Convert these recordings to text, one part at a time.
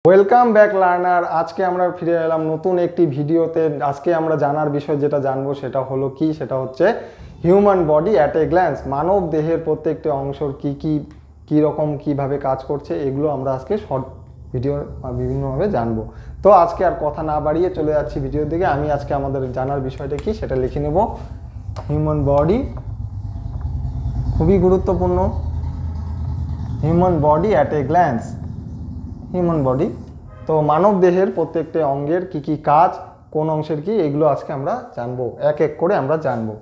Welcome back learner. আজকে আমরা ফিরে এলাম নতুন একটি ভিডিওতে। আজকে আমরা জানার বিষয় যেটা জানবো সেটা হলো কি, সেটা হচ্ছে human body at a glance. মানব দেহের প্রত্যেকটি অংশের কি রকম কিভাবে কাজ করছে এগুলো আমরা আজকে শর্ট ভিডিও বিভিন্নভাবে জানবো। তো আজকে আর কথা না বাড়িয়ে চলে যাচ্ছি ভিডিওর দিকে। আমি আজকে আমাদের জানার বিষয়টা কি সেটা লিখে নেব। হিউম্যান বডি খুবই গুরুত্বপূর্ণ। Human body at a glance. Human body তো মানব দেহের প্রত্যেকটা অঙ্গের কি কাজ, কোন অংশের কি, এগুলো আজকে আমরা জানবো, এক এক করে আমরা জানবো।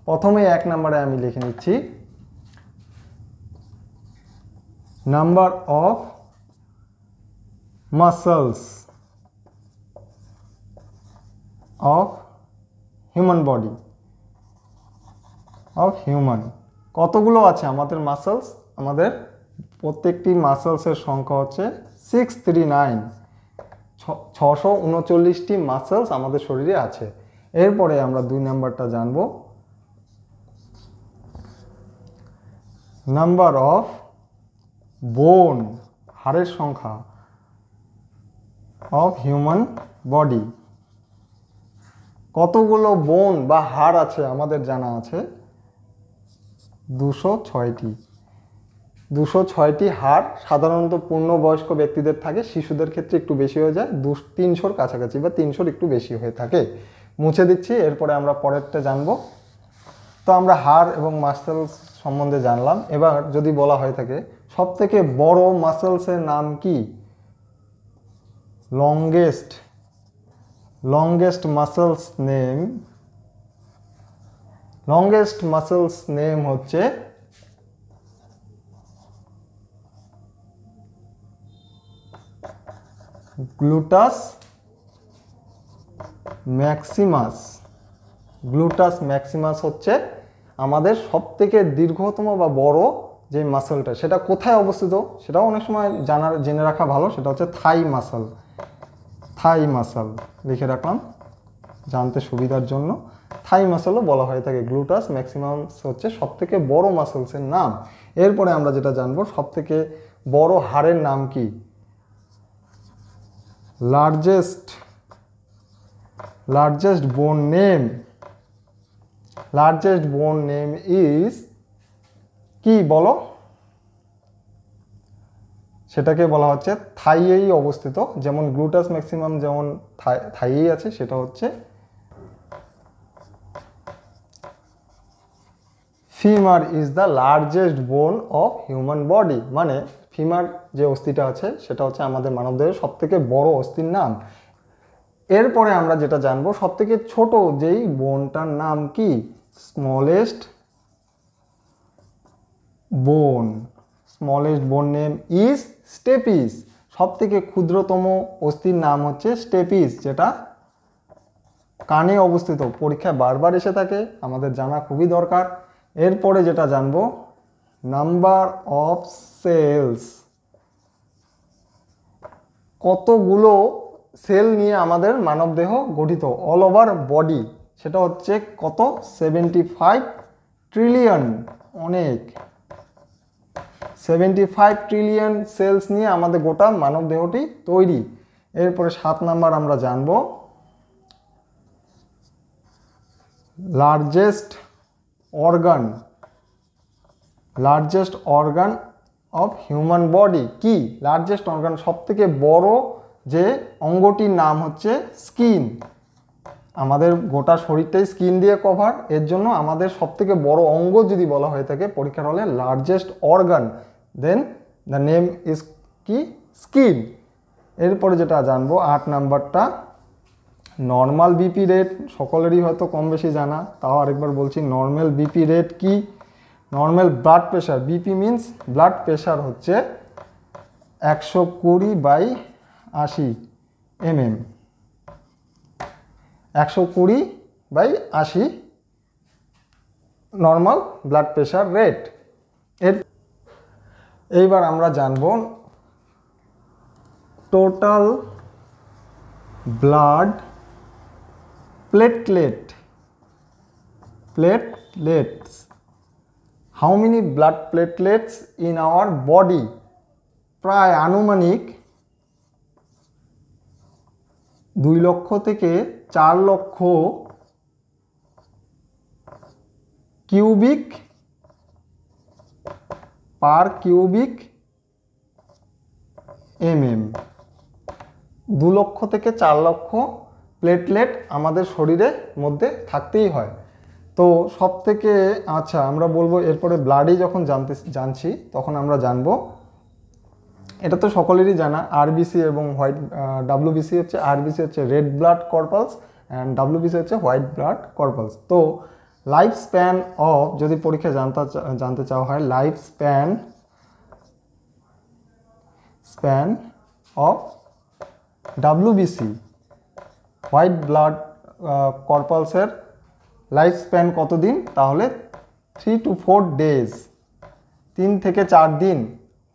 প্রথমে 1 নম্বরে আমি লিখে নিচ্ছি number of muscles of human body of human. কতগুলো আছে আমাদের মাসলস? আমাদের প্রত্যেকটি মাসলসের সংখ্যা হচ্ছে 639, 639টি মাসলস আমাদের শরীরে আছে। এরপরে আমরা 2 নাম্বারটা জানবো, নাম্বার অফ বোন, হাড়ের সংখ্যা অফ হিউম্যান বডি। কতগুলো বোন বা হাড় আছে আমাদের জানা আছে 206টি। 206টি হাড় সাধারণত পূর্ণবয়স্ক ব্যক্তিদের থাকে, শিশুদের ক্ষেত্রে একটু বেশি হয়ে যায়, 300-র কাছাকাছি বা 300-র একটু বেশি হয়ে থাকে। মুছে দিচ্ছি, এরপরে আমরা পরেরটা জানবো। তো আমরা হাড় এবং মাসেলস সম্বন্ধে জানলাম। এবার যদি বলা হয়ে থাকে সবথেকে বড় মাসেলসের নাম কি, লংগেস্ট মাসেলস নেম হচ্ছে গ্লুটাস ম্যাক্সিমাস হচ্ছে আমাদের সবথেকে দীর্ঘতম বা বড় যে মাসলটা, সেটা কোথায় অবস্থিত সেটাও অনেক সময় জেনে রাখা ভালো। সেটা হচ্ছে থাই মাসল লিখে রাখলাম জানতে সুবিধার জন্য। থাই মাসলও বলা হয়ে থাকে। গ্লুটাস ম্যাক্সিমাস হচ্ছে সবথেকে বড় মাসলসের নাম। এরপরে আমরা যেটা জানবো, সবথেকে বড় হাড়ের নাম কি, largest bone name is কি বলো? সেটাকে বলা হচ্ছে থাইয়েই অবস্থিত। যেমন গ্লুটাস ম্যাক্সিমাম যেমন থাইয়েই আছে, সেটা হচ্ছে ফিমার ইজ দ্য লার্জেস্ট বোন অফ হিউম্যান বডি। মানে ফিমার যে অস্থিটা আছে সেটা হচ্ছে আমাদের মানবদেহের সবথেকে বড় অস্থির নাম। এরপরে আমরা যেটা জানবো, সবথেকে ছোট যেই বোনটার নাম কি, স্মলেস্ট বোন নেম ইজ স্টেপিস। সবথেকে ক্ষুদ্রতম অস্থির নাম হচ্ছে স্টেপিস, যেটা কানে অবস্থিত। পরীক্ষায় বারবার এসে থাকে, আমাদের জানা খুবই দরকার। এরপরে যেটা জানবো, নাম্বার অফ সেলস, কতগুলো সেল নিয়ে আমাদের মানবদেহ গঠিত অল ওভার বডি, সেটা হচ্ছে কত, 75 ট্রিলিয়ন। অনেক 75 ট্রিলিয়ন সেলস নিয়ে আমাদের গোটা মানবদেহটি তৈরি। এরপরে 7 নাম্বার আমরা জানবো, largest organ of human body কি? লার্জেস্ট অর্গান, সবথেকে বড় যে অঙ্গটির নাম হচ্ছে স্কিন। আমাদের গোটা শরীরটাই স্কিন দিয়ে কভার, এর জন্য আমাদের সবথেকে বড় অঙ্গ যদি বলা হয়ে থাকে পরীক্ষার হলে largest organ, then the name is কি, স্কিন। এরপরে যেটা জানবো 8 নাম্বারটা, নর্মাল বিপি রেট। সকলেরই হয়তো কম বেশি জানা, তাও আরেকবার বলছি, নর্মাল বিপি রেট কি, normal blood pressure, BP means blood pressure হচ্ছে 120/80 mm, 120/80 normal blood pressure rate. এইবার আমরা জানব total blood platelets, how many blood platelets in our body? প্রায় আনুমানিক 2 লক্ষ থেকে 4 লক্ষ কিউবিক পার কিউবিক mm। 2 লক্ষ থেকে 4 লক্ষ প্লেটলেট আমাদের শরীরের মধ্যে থাকতেই হয়। তো সব থেকে আচ্ছা আমরা বলবো এরপরে ব্লাডে যখন জানছি তখন আমরা জানবো, এটা তো সকলেরই জানা, আরবিসি এবং হোয়াইট ডাব্লিউবিসি হচ্ছে, আরবিসি হচ্ছে red blood corpuscles and WBC হচ্ছে হোয়াইট ব্লাড কর্পালস। তো লাইফ স্প্যান অফ, যদি পরীক্ষায় জানতে চাওয়া হয়, life span of WBC white blood কর্পালসের লাইফ স্প্যান কতদিন, তাহলে 3 to 4 days, 3 থেকে 4 দিন।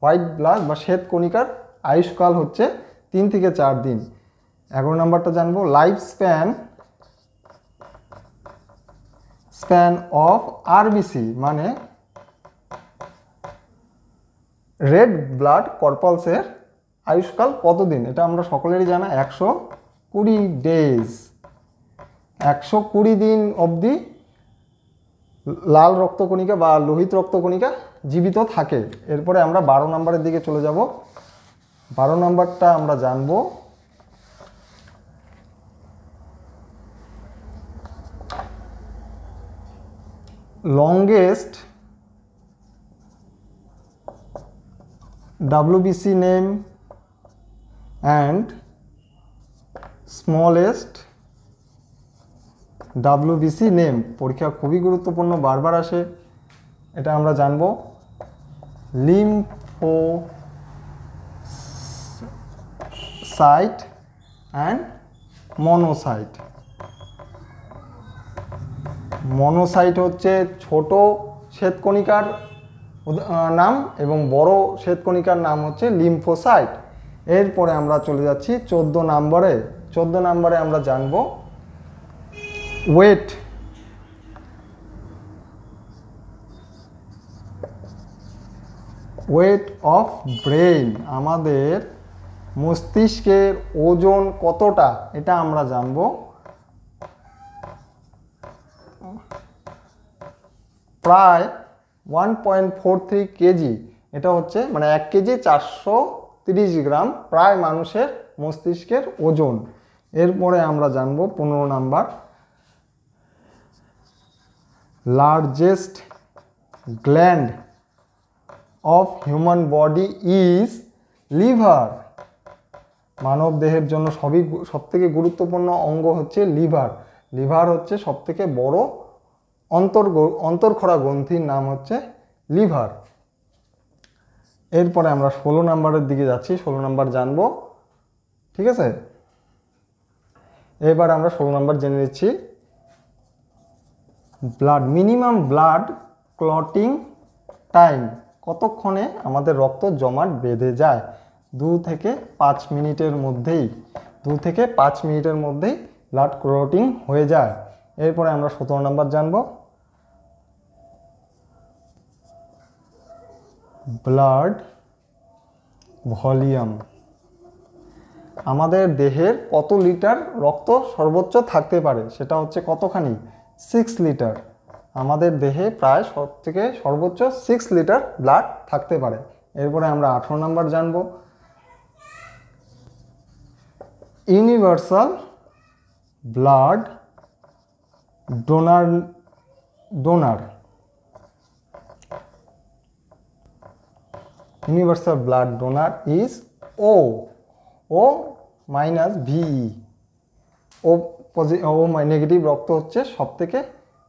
হোয়াইট ব্লাড বা শ্বেত কণিকার আয়ুষ্কাল হচ্ছে 3 থেকে 4 দিন। 11 নম্বরটা জানবো, লাইফ স্প্যান অফ আরবিসি মানে রেড ব্লাড কর্পালসের আয়ুষ্কাল কতদিন, এটা আমরা সকলেরই জানা, 120 days। 120 দিন অবধি লাল রক্তকণিকা বা লোহিত রক্তকণিকা জীবিত থাকে। এরপরে আমরা 12 নম্বরের দিকে চলে যাব। 12 নম্বরটা আমরা জানব longest WBC name and smallest WBC name. পরীক্ষা খুবই গুরুত্বপূর্ণ, বারবার আসে, এটা আমরা জানবো। Lymphocyte and monocyte. মনোসাইট হচ্ছে ছোট শ্বেতকণিকার নাম এবং বড় শ্বেতকণিকার নাম হচ্ছে লিম্ফোসাইট। এরপরে আমরা চলে যাচ্ছি 14 নম্বরে। 14 নম্বরে আমরা জানবো ওয়েট অফ ব্রেইন, আমাদের মস্তিষ্কের ওজন কতটা, এটা আমরা জানবো। প্রায় 1.43 কেজি, এটা হচ্ছে মানে 1 কেজি 430 গ্রাম প্রায় মানুষের মস্তিষ্কের ওজন। এরপরে আমরা জানবো 15 number, largest gland of human body is liver. মানব দেহের জন্য সবথেকে গুরুত্বপূর্ণ অঙ্গ হচ্ছে লিভার। লিভার হচ্ছে সবথেকে বড় অন্তর্খরা গ্রন্থির নাম হচ্ছে লিভার। এরপরে আমরা 16 নম্বরের দিকে যাচ্ছি, 16 নম্বর জানবো, ঠিক আছে। এবার আমরা 16 নম্বর জেনে নিচ্ছি, blood minimum blood clotting time, কতক্ষণে আমাদের রক্ত জমাট বেঁধে যায়। 2 থেকে 5 মিনিটের মধ্যেই 2 থেকে 5 মিনিটের মধ্যেই ব্লাড ক্লটিং হয়ে যায়। এরপরে আমরা 17 নম্বর জানবো, ব্লাড ভলিউম, আমাদের দেহের কত লিটার রক্ত সর্বোচ্চ থাকতে পারে, সেটা হচ্ছে কতখানি, 6 লিটার। আমাদের দেহে প্রায় সর্বোচ্চ 6 লিটার ব্লাড থাকতে পারে। এরপরে আমরা 18 নম্বর জানবো, universal blood donor universal blood donor is O minus V. O negative রক্ত হচ্ছে সবথেকে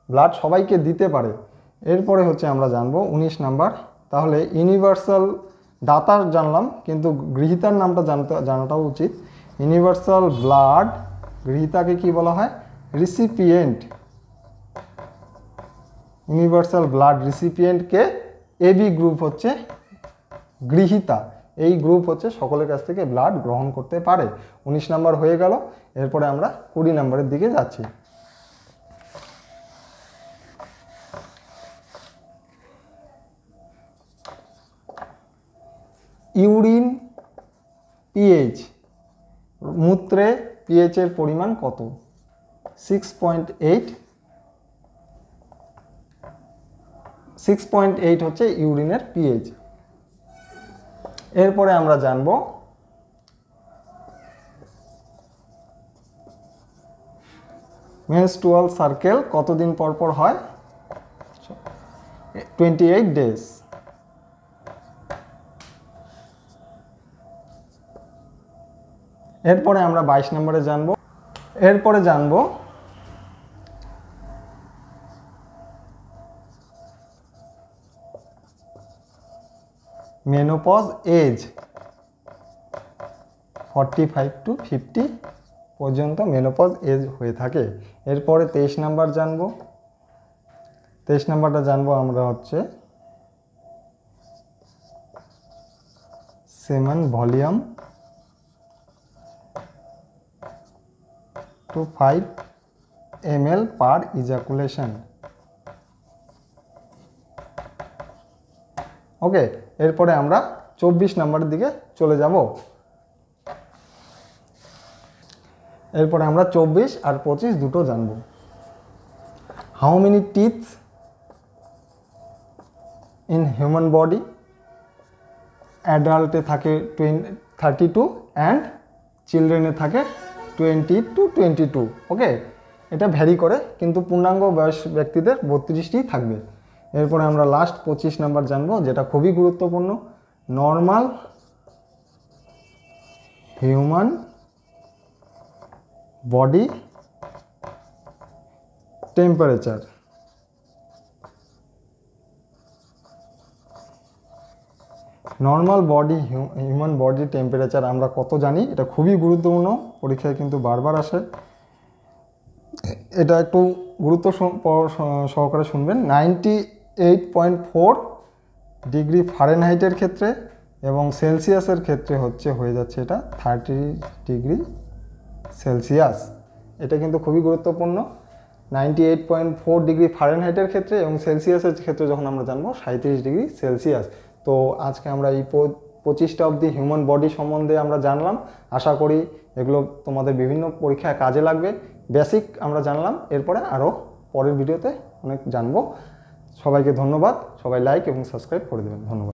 ব্লাড সবাইকে দিতে পারে। এরপরে হচ্ছে আমরা জানবো 19 নাম্বার, তাহলে ইউনিভার্সাল দাতার জানলাম, কিন্তু গৃহীতার নামটা জানাটাও উচিত। ইউনিভার্সাল ব্লাড, গৃহীতাকে কি বলা হয়, রিসিপিয়েন্ট। ইউনিভার্সাল ব্লাড রিসিপিয়েন্টকে এবি গ্রুপ হচ্ছে গৃহীতা। এই গ্রুপ হচ্ছে সকলের কাছ থেকে ব্লাড গ্রহণ করতে পারে। 19 নাম্বার হয়ে গেল। এরপরে আমরা 20 নম্বরের দিকে যাচ্ছি। ইউরিন পিএইচ মূত্রে পিএইচ এর পরিমাণ কত? 6.8। 6.8 হচ্ছে ইউরিনের পিএইচ। এরপরে আমরা জানব মেনস্ট্রুয়াল সার্কেল কতদিন পর পর হয়? 28 ডেজ। এরপরে আমরা 22 নম্বরে জানব। এরপরে জানব মেনোপজ এজ। 45 to 50 পর্যন্ত মেনোপজ এজ হয়ে থাকে। এরপরে 23 নাম্বার জানব। 23 নাম্বারটা জানবো আমরা হচ্ছে semen volume to 5 ml per ejaculation। ওকে, এরপরে আমরা 24 নাম্বারের দিকে চলে যাব। এরপরে আমরা 24 আর 25 দুটো জানব। How many teeth in human body? অ্যাডাল্টে থাকে 32 অ্যান্ড চিলড্রেনে থাকে 20 to 22। ওকে, এটা ভ্যারি করে, কিন্তু পূর্ণাঙ্গ বয়স ব্যক্তিদের 32টি থাকবে। এরপরে আমরা লাস্ট 25 নাম্বার জানবো, যেটা খুবই গুরুত্বপূর্ণ। Normal human body temperature. Normal body human body temperature আমরা কত জানি? এটা খুবই গুরুত্বপূর্ণ, পরীক্ষায় কিন্তু বারবার আসে। এটা একটু গুরুত্ব সহকারে শুনবেন। 98.4 ডিগ্রি ফারেনহাইটের ক্ষেত্রে এবং সেলসিয়াসের ক্ষেত্রে হয়ে যাচ্ছে এটা 30 ডিগ্রি সেলসিয়াস। এটা কিন্তু খুবই গুরুত্বপূর্ণ। 98.4 ডিগ্রি ফারেনহাইটের ক্ষেত্রে এবং সেলসিয়াসের ক্ষেত্রে যখন আমরা জানবো 37 ডিগ্রি সেলসিয়াস। তো আজকে আমরা এই 25টা অব দি হিউম্যান বডি সম্বন্ধে আমরা জানলাম। আশা করি এগুলো তোমাদের বিভিন্ন পরীক্ষায় কাজে লাগবে। বেসিক আমরা জানলাম, এরপরে আরও পরের ভিডিওতে অনেক জানবো। সবাইকে ধন্যবাদ। সবাই লাইক এবং সাবস্ক্রাইব করে দেবেন। ধন্যবাদ।